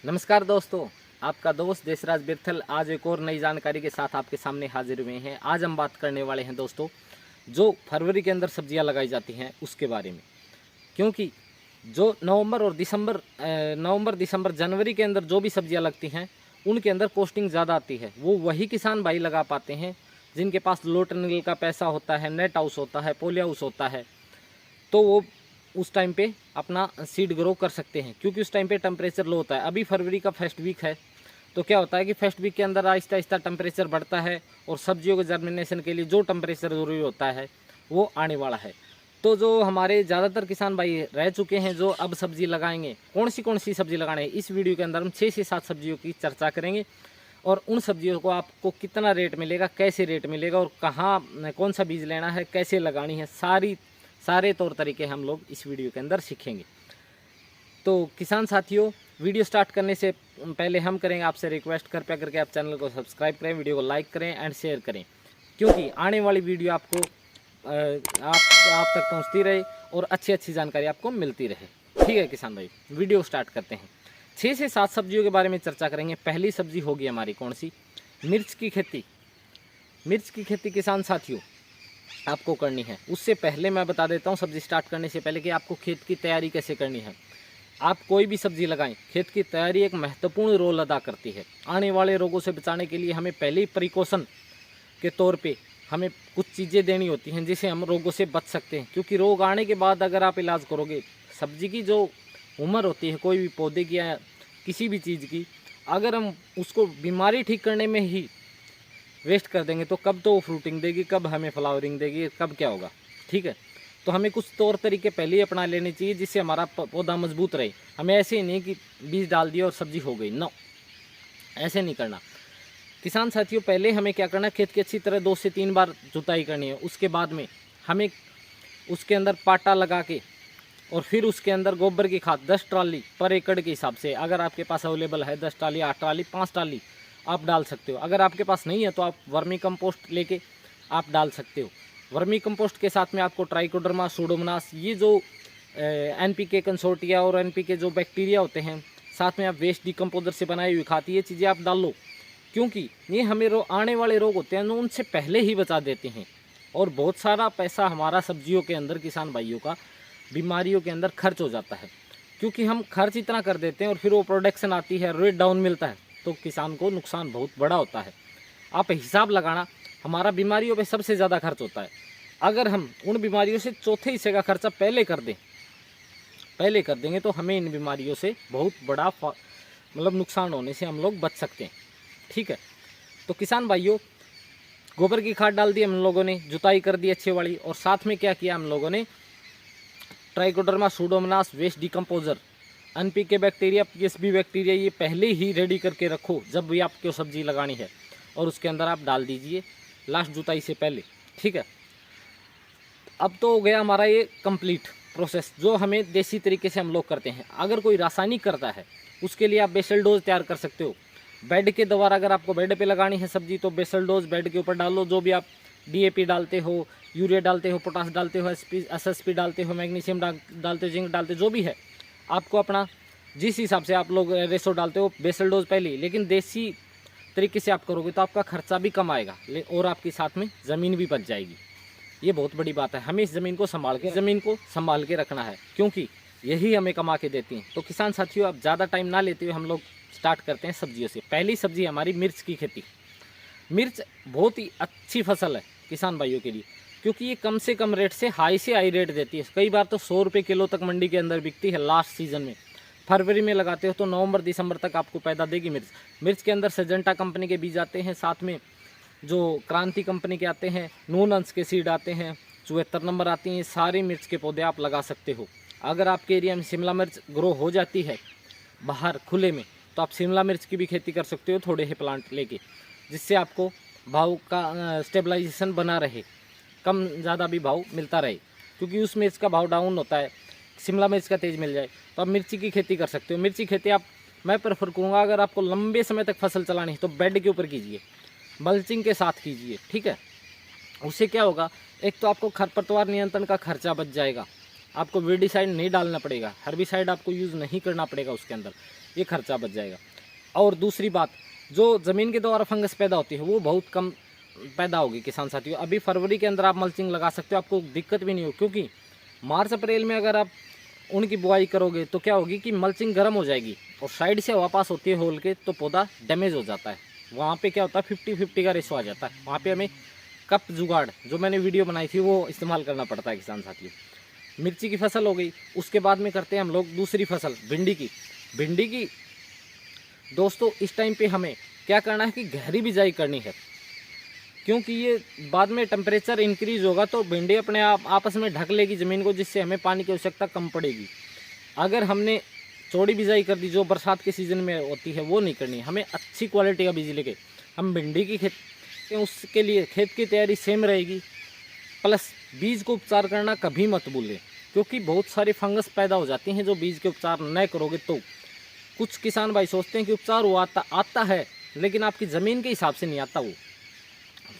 नमस्कार दोस्तों, आपका दोस्त देशराज बिरथल आज एक और नई जानकारी के साथ आपके सामने हाजिर हुए हैं। आज हम बात करने वाले हैं दोस्तों, जो फरवरी के अंदर सब्जियां लगाई जाती हैं उसके बारे में। क्योंकि जो नवंबर दिसंबर जनवरी के अंदर जो भी सब्जियां लगती हैं उनके अंदर कॉस्टिंग ज़्यादा आती है। वो वही किसान भाई लगा पाते हैं जिनके पास लो टनल का पैसा होता है, नेट हाउस होता है, पोली हाउस होता है, तो वो उस टाइम पे अपना सीड ग्रो कर सकते हैं। क्योंकि उस टाइम पे टेम्परेचर लो होता है। अभी फरवरी का फर्स्ट वीक है, तो क्या होता है कि फर्स्ट वीक के अंदर आहिस्ता आहिस्ता टेम्परेचर बढ़ता है और सब्जियों के जर्मिनेशन के लिए जो टेम्परेचर ज़रूरी होता है वो आने वाला है। तो जो हमारे ज़्यादातर किसान भाई रह चुके हैं जो अब सब्जी लगाएंगे, कौन सी सब्जी लगाने हैं, इस वीडियो के अंदर हम 6 से 7 सब्जियों की चर्चा करेंगे। और उन सब्जियों को आपको कितना रेट मिलेगा, कैसे रेट मिलेगा और कहाँ कौन सा बीज लेना है, कैसे लगानी है, सारे तौर तरीके हम लोग इस वीडियो के अंदर सीखेंगे। तो किसान साथियों, वीडियो स्टार्ट करने से पहले हम करेंगे आपसे रिक्वेस्ट, कृपया करके आप चैनल को सब्सक्राइब करें, वीडियो को लाइक करें एंड शेयर करें। क्योंकि आने वाली वीडियो आपको आप तक पहुंचती रहे और अच्छी जानकारी आपको मिलती रहे। ठीक है किसान भाई, वीडियो स्टार्ट करते हैं। 6 से 7 सब्जियों के बारे में चर्चा करेंगे। पहली सब्जी होगी हमारी कौन सी? मिर्च की खेती। मिर्च की खेती किसान साथियों आपको करनी है। उससे पहले मैं बता देता हूँ, सब्जी स्टार्ट करने से पहले, कि आपको खेत की तैयारी कैसे करनी है। आप कोई भी सब्जी लगाएं, खेत की तैयारी एक महत्वपूर्ण रोल अदा करती है। आने वाले रोगों से बचाने के लिए हमें पहले ही प्रिकॉशन के तौर पे हमें कुछ चीज़ें देनी होती हैं जिससे हम रोगों से बच सकते हैं। क्योंकि रोग आने के बाद अगर आप इलाज करोगे, सब्जी की जो उम्र होती है कोई भी पौधे की या किसी भी चीज़ की, अगर हम उसको बीमारी ठीक करने में ही वेस्ट कर देंगे तो कब तो वो फ्रूटिंग देगी, कब हमें फ्लावरिंग देगी, कब क्या होगा। ठीक है, तो हमें कुछ तौर तरीके पहले ही अपना लेने चाहिए जिससे हमारा पौधा मजबूत रहे। हमें ऐसे ही नहीं कि बीज डाल दिया और सब्जी हो गई, नो, ऐसे नहीं करना। किसान साथियों, पहले हमें क्या करना है, खेत की अच्छी तरह 2 से 3 बार जुताई करनी है। उसके बाद में हमें उसके अंदर पाटा लगा के और फिर उसके अंदर गोबर की खाद 10 ट्राली पर एकड़ के हिसाब से, अगर आपके पास अवेलेबल है 10 ट्राली, 8 ट्राली, 5 ट्राली आप डाल सकते हो। अगर आपके पास नहीं है तो आप वर्मी कंपोस्ट लेके आप डाल सकते हो। वर्मी कंपोस्ट के साथ में आपको ट्राइकोडर्मा, सूडोमोनास, ये जो एनपीके कंसोर्टिया और एनपीके जो बैक्टीरिया होते हैं, साथ में आप वेस्ट डिकम्पोजर से बनाई हुई खाती, ये चीज़ें आप डाल लो। क्योंकि ये हमें आने वाले रोग होते हैं उनसे पहले ही बचा देते हैं। और बहुत सारा पैसा हमारा सब्जियों के अंदर, किसान भाइयों का, बीमारियों के अंदर खर्च हो जाता है। क्योंकि हम खर्च इतना कर देते हैं और फिर वो प्रोडक्शन आती है, रेट डाउन मिलता है, तो किसान को नुकसान बहुत बड़ा होता है। आप हिसाब लगाना, हमारा बीमारियों पे सबसे ज़्यादा खर्च होता है। अगर हम उन बीमारियों से चौथे हिस्से का खर्चा पहले कर देंगे तो हमें इन बीमारियों से बहुत बड़ा मतलब नुकसान होने से हम लोग बच सकते हैं। ठीक है, तो किसान भाइयों, गोबर की खाद डाल दी हम लोगों ने, जुताई कर दी अच्छी वाली, और साथ में क्या किया हम लोगों ने, trichoderma, pseudomonas, waste decomposer, NPK bacteria, PSB bacteria, ये पहले ही रेडी करके रखो जब भी आपको सब्जी लगानी है, और उसके अंदर आप डाल दीजिए लास्ट जुताई से पहले। ठीक है, अब तो हो गया हमारा ये कंप्लीट प्रोसेस जो हमें देसी तरीके से हम लोग करते हैं। अगर कोई रासायनिक करता है उसके लिए आप बेसल डोज तैयार कर सकते हो। बेड के द्वारा अगर आपको बेड पे लगानी है सब्जी तो बेसल डोज बेड के ऊपर डाल लो। जो भी आप डीएपी डालते हो, यूरिया डालते हो, पोटास डालते हो, एसएसपी डालते हो, मैग्नीशियम डालते हो, जिंक डालते हो, जो भी है आपको अपना जिस हिसाब से आप लोग रेसो डालते हो, बेसल डोज पहले। लेकिन देसी तरीके से आप करोगे तो आपका खर्चा भी कम आएगा और आपके साथ में ज़मीन भी बच जाएगी। ये बहुत बड़ी बात है। हमें इस ज़मीन को संभाल के रखना है, क्योंकि यही हमें कमा के देती हैं। तो किसान साथियों, अब ज़्यादा टाइम ना लेते हुए हम लोग स्टार्ट करते हैं सब्जियों से। पहली सब्जी हमारी मिर्च की खेती। मिर्च बहुत ही अच्छी फसल है किसान भाइयों के लिए, क्योंकि ये कम से कम रेट से हाई रेट देती है। कई बार तो 100 रुपये किलो तक मंडी के अंदर बिकती है लास्ट सीज़न में। फरवरी में लगाते हो तो नवंबर दिसंबर तक आपको पैदा देगी मिर्च के अंदर सिजेंटा कंपनी के बीज आते हैं, साथ में जो क्रांति कंपनी के आते हैं, नून अंश के सीड आते हैं, 74 नंबर आती हैं। सारी मिर्च के पौधे आप लगा सकते हो। अगर आपके एरिया में शिमला मिर्च ग्रो हो जाती है बाहर खुले में, तो आप शिमला मिर्च की भी खेती कर सकते हो थोड़े ही प्लांट लेके, जिससे आपको भाव का स्टेबलाइजेशन बना रहे, कम ज़्यादा भी भाव मिलता रहे। क्योंकि उस मिर्च का भाव डाउन होता है, शिमला मिर्च का तेज़ मिल जाए, तो आप मिर्ची की खेती कर सकते हो। मिर्ची खेती मैं प्रेफर करूँगा, अगर आपको लंबे समय तक फसल चलानी है तो बेड के ऊपर कीजिए, मल्चिंग के साथ कीजिए। ठीक है, उससे क्या होगा, एक तो आपको खरपतवार नियंत्रण का खर्चा बच जाएगा, आपको वीडिसाइड नहीं डालना पड़ेगा, हर्बिसाइड आपको यूज़ नहीं करना पड़ेगा उसके अंदर, ये खर्चा बच जाएगा। और दूसरी बात, जो ज़मीन के द्वारा फंगस पैदा होती है वो बहुत कम पैदा होगी किसान साथियों। अभी फरवरी के अंदर आप मल्चिंग लगा सकते हो, आपको दिक्कत भी नहीं हो, क्योंकि मार्च अप्रैल में अगर आप उनकी बुआई करोगे तो क्या होगी कि मल्चिंग गर्म हो जाएगी और साइड से हवा पास होती है होल के, तो पौधा डैमेज हो जाता है। वहाँ पे क्या होता है 50-50 का रेशो आ जाता है। वहाँ पे हमें कप जुगाड़ जो मैंने वीडियो बनाई थी वो इस्तेमाल करना पड़ता है किसान साथियों। मिर्ची की फसल हो गई, उसके बाद में करते हैं हम लोग दूसरी फसल भिंडी की। भिंडी की दोस्तों इस टाइम पे हमें क्या करना है कि गहरी बिजाई करनी है, क्योंकि ये बाद में टेम्परेचर इंक्रीज होगा तो भिंडी अपने आप आपस में ढक लेगी ज़मीन को, जिससे हमें पानी की आवश्यकता कम पड़ेगी। अगर हमने चौड़ी बिजाई कर दी जो बरसात के सीज़न में होती है वो नहीं करनी, हमें अच्छी क्वालिटी का बीज लेके हम भिंडी की खेत, उसके लिए खेत की तैयारी सेम रहेगी। प्लस बीज को उपचार करना कभी मत भूलें, क्योंकि बहुत सारी फंगस पैदा हो जाती हैं जो बीज के उपचार न करोगे तो। कुछ किसान भाई सोचते हैं कि उपचार वो आता है, लेकिन आपकी ज़मीन के हिसाब से नहीं आता। वो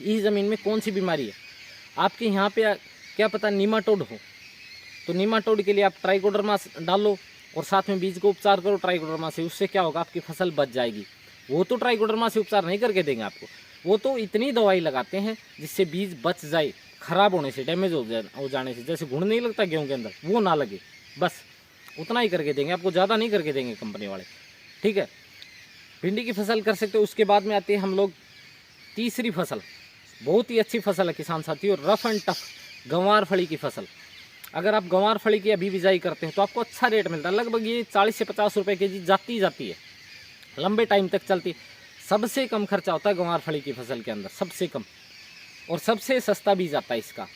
इस ज़मीन में कौन सी बीमारी है आपके यहाँ पे, क्या पता नीमाटोड हो, तो नीमाटोड के लिए आप ट्राइकोडर्मा डालो और साथ में बीज को उपचार करो ट्राइकोडर्मा से। उससे क्या होगा, आपकी फसल बच जाएगी। वो तो ट्राइकोडर्मा से उपचार नहीं करके देंगे आपको, वो तो इतनी दवाई लगाते हैं जिससे बीज बच जाए ख़राब होने से, डैमेज हो जाने से। जैसे घुन नहीं लगता गेहूँ के अंदर, वो ना लगे, बस उतना ही करके देंगे आपको, ज़्यादा नहीं करके देंगे कंपनी वाले। ठीक है, भिंडी की फसल कर सकते हो। उसके बाद में आती है हम लोग तीसरी फसल, बहुत ही अच्छी फसल है किसान साथियों, रफ एंड टफ गंवार फली की फसल। अगर आप गंवार फली की अभी बिजाई करते हैं तो आपको अच्छा रेट मिलता है, लगभग ये 40 से 50 रुपये के जी जाती है, लंबे टाइम तक चलती। सबसे कम खर्चा होता है गंवार फली की फसल के अंदर, सबसे कम, और सबसे सस्ता बीज आता है इसका,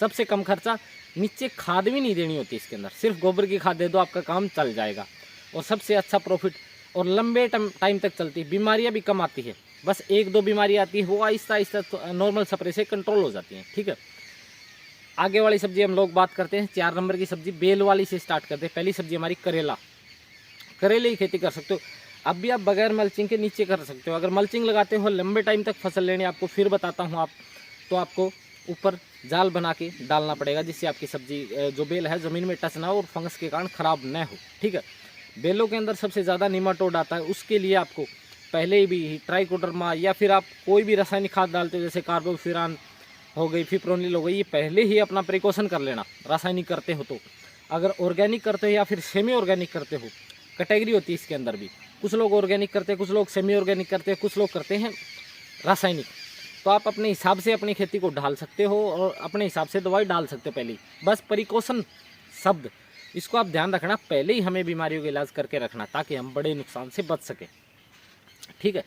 सबसे कम खर्चा। नीचे खाद भी नहीं देनी होती इसके अंदर, सिर्फ गोबर की खाद दे दो आपका काम चल जाएगा, और सबसे अच्छा प्रॉफिट, और लंबे टाइम तक चलती है। बीमारियां भी कम आती है, बस 1-2 बीमारी आती है, वो आहिस्ता आहिस्ता नॉर्मल स्प्रे से कंट्रोल हो जाती हैं। ठीक है, आगे वाली सब्जी हम लोग बात करते हैं। 4 नंबर की सब्जी बेल वाली से स्टार्ट करते हैं। पहली सब्जी हमारी करेला, करेले की खेती कर सकते हो। अब भी आप बगैर मल्चिंग के नीचे कर सकते हो। अगर मल्चिंग लगाते हो लंबे टाइम तक फसल लेने, आपको फिर बताता हूँ आप, तो आपको ऊपर जाल बना के डालना पड़ेगा, जिससे आपकी सब्जी जो बेल है ज़मीन में टच ना हो और फंगस के कारण ख़राब न हो। ठीक है, बेलों के अंदर सबसे ज़्यादा नीमाटोड आता है, उसके लिए आपको पहले ही भी ट्राइकोडर्मा या फिर आप कोई भी रासायनिक खाद डालते हो, जैसे कार्बोफ्यूरान हो गई, फिप्रोनिल हो गई, ये पहले ही अपना प्रिकॉशन कर लेना। रासायनिक करते हो तो, अगर ऑर्गेनिक करते हो या फिर सेमी ऑर्गेनिक करते हो, कैटेगरी होती है इसके अंदर भी, कुछ लोग ऑर्गेनिक करते हैं, कुछ लोग सेमी ऑर्गेनिक करते हैं, कुछ लोग करते हैं रासायनिक। तो आप अपने हिसाब से अपनी खेती को ढाल सकते हो और अपने हिसाब से दवाई डाल सकते हो पहले ही। बस प्रिकॉशन शब्द, इसको आप ध्यान रखना, पहले ही हमें बीमारियों का इलाज करके रखना ताकि हम बड़े नुकसान से बच सकें। ठीक है,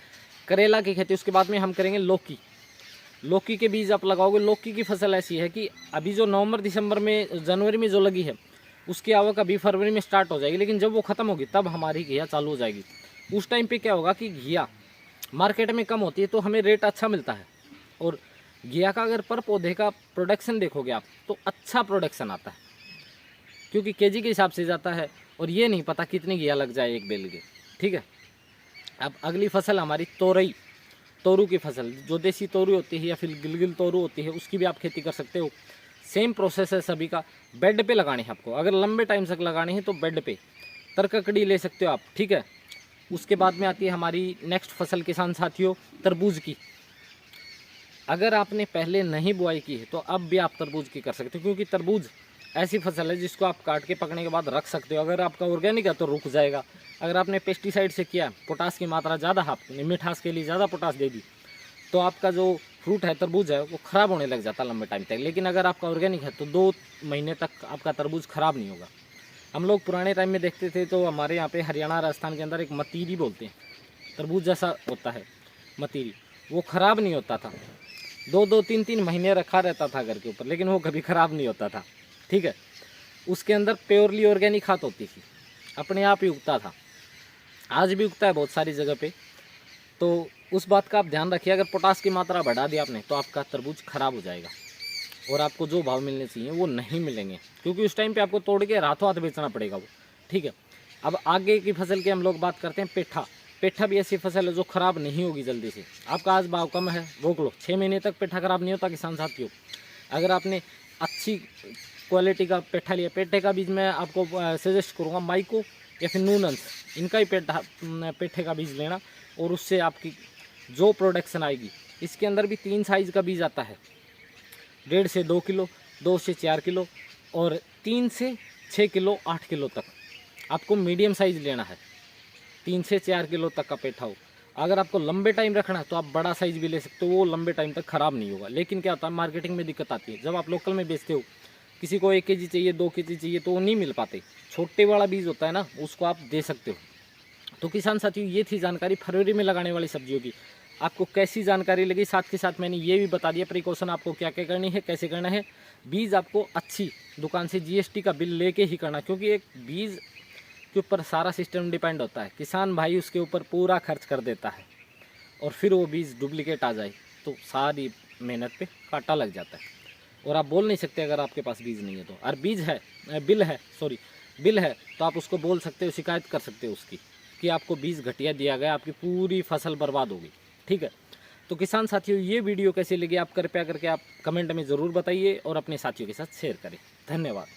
करेला की खेती। उसके बाद में हम करेंगे लौकी। लौकी के बीज आप लगाओगे। लौकी की फसल ऐसी है कि अभी जो नवंबर दिसंबर में जनवरी में जो लगी है उसकी आवक अभी फरवरी में स्टार्ट हो जाएगी, लेकिन जब वो ख़त्म होगी तब हमारी घिया चालू हो जाएगी। उस टाइम पे क्या होगा कि घिया मार्केट में कम होती है तो हमें रेट अच्छा मिलता है, और घिया का अगर पर पौधे का प्रोडक्शन देखोगे आप तो अच्छा प्रोडक्शन आता है, क्योंकि केजी के हिसाब से जाता है और ये नहीं पता कितनी घिया लग जाए एक बेल के। ठीक है, अब अगली फसल हमारी तोरई, तोरू की फसल, जो देसी तोरू होती है या फिर गिलगिल तोरू होती है, उसकी भी आप खेती कर सकते हो। सेम प्रोसेस है सभी का। बेड पे लगानी है आपको, अगर लंबे टाइम तक लगानी है तो बेड पे तरककड़ी ले सकते हो आप। ठीक है, उसके बाद में आती है हमारी नेक्स्ट फसल किसान साथियों, तरबूज की। अगर आपने पहले नहीं बुआई की है तो अब भी आप तरबूज की कर सकते हो, क्योंकि तरबूज ऐसी फसल है जिसको आप काट के पकने के बाद रख सकते हो। अगर आपका ऑर्गेनिक है तो रुक जाएगा, अगर आपने पेस्टिसाइड से किया, पोटास की मात्रा ज़्यादा, आपने मिठास के लिए ज़्यादा पोटास दे दी, तो आपका जो फ्रूट है तरबूज है वो ख़राब होने लग जाता है लंबे टाइम तक। लेकिन अगर आपका ऑर्गेनिक है तो 2 महीने तक आपका तरबूज ख़राब नहीं होगा। हम लोग पुराने टाइम में देखते थे तो हमारे यहाँ पे हरियाणा राजस्थान के अंदर एक मतीरी बोलते हैं, तरबूज जैसा होता है मतीरी, वो ख़राब नहीं होता था। 2-2, 3-3 महीने रखा रहता था घर के ऊपर, लेकिन वो कभी ख़राब नहीं होता था। ठीक है, उसके अंदर प्योरली ऑर्गेनिक खाद होती थी, अपने आप ही उगता था। आज भी उगता है बहुत सारी जगह पे, तो उस बात का आप ध्यान रखिए। अगर पोटास की मात्रा बढ़ा दी आपने तो आपका तरबूज ख़राब हो जाएगा और आपको जो भाव मिलने चाहिए वो नहीं मिलेंगे, क्योंकि उस टाइम पे आपको तोड़ के रातों हाथ बेचना पड़ेगा वो। ठीक है, अब आगे की फसल की हम लोग बात करते हैं पेठा। पेठा भी ऐसी फसल है जो ख़राब नहीं होगी जल्दी से। आपका आज भाव कम है, रोक लो, 6 महीने तक पेठा ख़राब नहीं होता किसान साथियों। अगर आपने अच्छी क्वालिटी का पेठा लिया, पेठे का बीज मैं आपको सजेस्ट करूँगा माइको या फिर नूनन्स, इनका ही पेठे का बीज लेना, और उससे आपकी जो प्रोडक्शन आएगी। इसके अंदर भी 3 साइज़ का बीज आता है, 1.5 से 2 किलो, 2 से 4 किलो और 3 से 6 किलो 8 किलो तक आपको मीडियम साइज़ लेना है। 3 से 4 किलो तक का पेठा हो। अगर आपको लंबे टाइम रखना है तो आप बड़ा साइज़ भी ले सकते हो, वो लंबे टाइम तक ख़राब नहीं होगा। लेकिन क्या होता है, मार्केटिंग में दिक्कत आती है। जब आप लोकल में बेचते हो, किसी को 1 केजी चाहिए, 2 केजी चाहिए, तो वो नहीं मिल पाते। छोटे वाला बीज होता है ना, उसको आप दे सकते हो। तो किसान साथियों, ये थी जानकारी फरवरी में लगाने वाली सब्जियों की। आपको कैसी जानकारी लगी, साथ के साथ मैंने ये भी बता दिया प्रिकॉशन आपको क्या क्या करनी है, कैसे करना है। बीज आपको अच्छी दुकान से GST का बिल लेके ही करना, क्योंकि एक बीज के ऊपर सारा सिस्टम डिपेंड होता है। किसान भाई उसके ऊपर पूरा खर्च कर देता है और फिर वो बीज डुप्लीकेट आ जाए तो सारी मेहनत पे कांटा लग जाता है, और आप बोल नहीं सकते अगर आपके पास बीज नहीं है तो। और बिल है तो आप उसको बोल सकते हो, शिकायत कर सकते हो उसकी कि आपको बीज घटिया दिया गया, आपकी पूरी फसल बर्बाद होगी। ठीक है, तो किसान साथियों, ये वीडियो कैसी लगी आप कृपया करके आप कमेंट में ज़रूर बताइए और अपने साथियों के साथ शेयर करें। धन्यवाद।